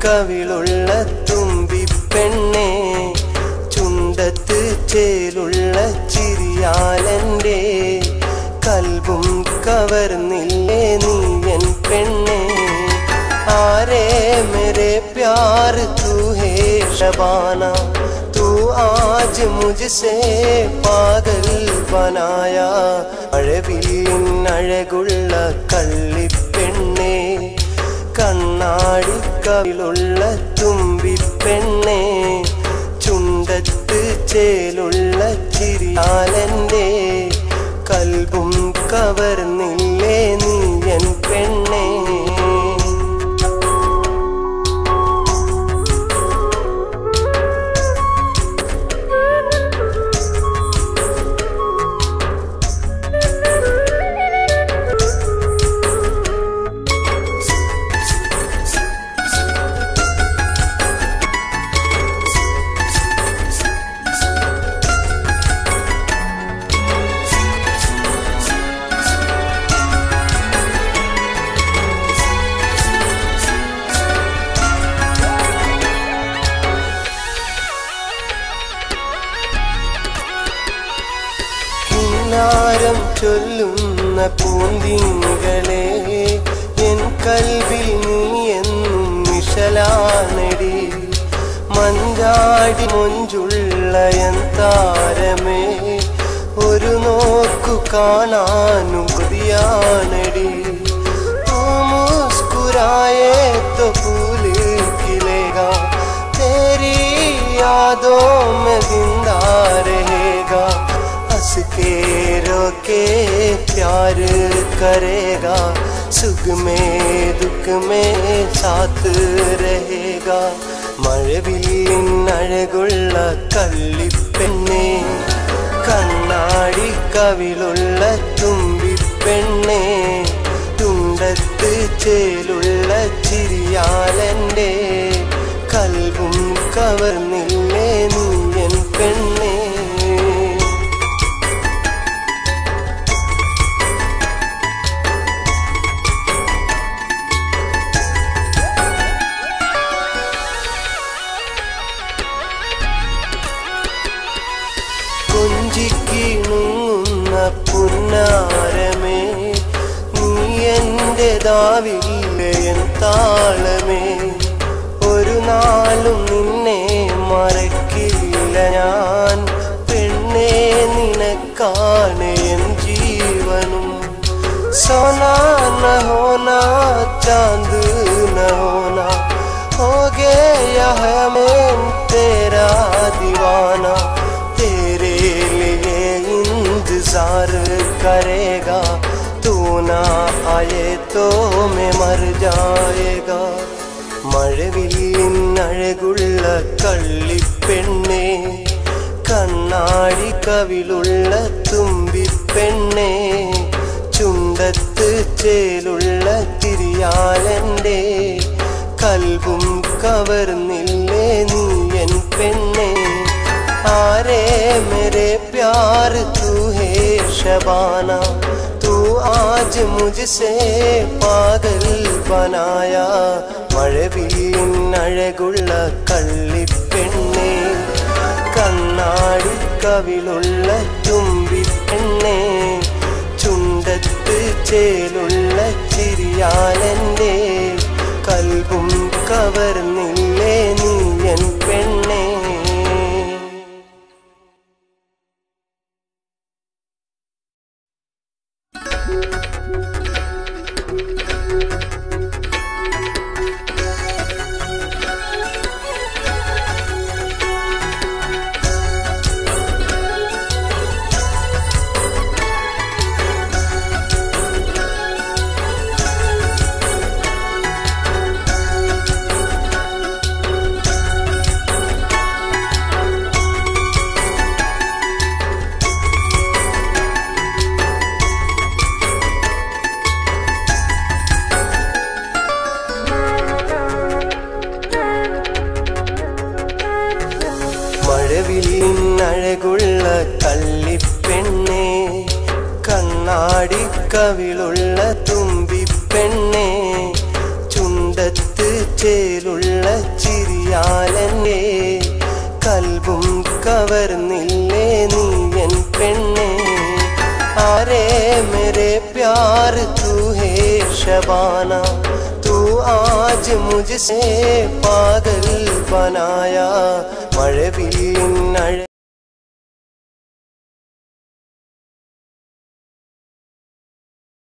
കവിളുള്ള തുമ്പിപ്പെണ്ണേ ചുണ്ടത്ത് ചേലുള്ള ചിരിയാലെൻ്റെ കൽബും കവർന്നില്ലേ നീയൻ പെണ്ണേ ആരേ मेरे प्यार तू है शबाना तू आज मुझसे पागल बनाया അഴവില്ലിൻ അഴകുള്ള കള്ളിപ്പെണ്ണേ കണ്ണാടി കവിളുള്ള തുമ്പിപ്പെണ്ണേ ചുണ്ടത്ത് ചേലുള്ള ചിരിയാലെൻ്റെ കൽബും കവർന്നില്ലേ നീയൻ പെണ്ണേ ചൊല്ലുന്ന പൂന്തിങ്കളെ എൻ കൽവിൽ നീ എന്നും നിശലാനടി മഞ്ചാടി മൊഞ്ചുള്ള എൻ താരമേ ഒരു നോക്കു കാണാനും കൊതിയാനടി തൂ മുസ്കുരായേ तो फूल खिलेगा तेरी यादों में जिंदा रहेगा हंस के रोके प्यार करेगा सुख में दुख में साथ रहेगा മഴവില്ലിൻ അഴകുള്ള കള്ളിപ്പെണ്ണേ കണ്ണാടി കവിളുള്ള തുമ്പിപ്പെണ്ണേ തുണ്ടത്ത് ചേലുള്ള ചിരിയാലെൻ്റെ കൽബും കവർന്നില്ലേ നീയൻ പെണ്ണേ കൊഞ്ചിക്കിണുങ്ങുന്ന പുന്നാരമേ നീ എൻ്റെ ദാവില്ലേ എൻ താളമേ ഒരു നാളും നിന്നെ മറക്കില്ല ഞാൻ പെണ്ണേ നിനക്കാണ് എൻ ജീവനും सोना न होना चांद न होना हो गया है मैं तेरा दीवाना तेरे लिए इंतजार करेगा तू ना आए तो मैं मर जाएगा മഴവില്ലിൻ അഴകുള്ള കള്ളിപ്പെണ്ണേ കണ്ണാടി കവിളുള്ള തുമ്പിപ്പെണ്ണേ ചുണ്ടത്ത് ചേലുള്ള തിരിയാലെൻ്റെ കൽബും കവർന്നില്ലേ നീയൻ പെണ്ണേ ആരേ मेरे प्यार तू है शबाना तू आज मुझसे पागल बनाया മഴവില്ലിൻ അഴകുള്ള കള്ളിപ്പെണ്ണേ കണ്ണാടി കവിളുള്ള തുമ്പിപ്പെണ്ണേ ചുണ്ടത്ത് ചേലുള്ള ചിരിയാലെൻ്റെ കൽബും കവർന്നില്ലേ നീയൻ പെണ്ണേ മഴവില്ലിൻ അഴകുള്ള കള്ളിപ്പെണ്ണേ കണ്ണാടി കവിളുള്ള തുമ്പിപ്പെണ്ണേ ചുണ്ടത്ത് ചുണ്ടത്ത് ചേലുള്ള ചിരിയാലെന്നെ കൽബും കവർന്നില്ലേ നീ എൻ പെണ്ണേ ആരേ मेरे प्यार तू है शबाना तू आज मुझसे पागल बनाया മഴവില്ലിൻ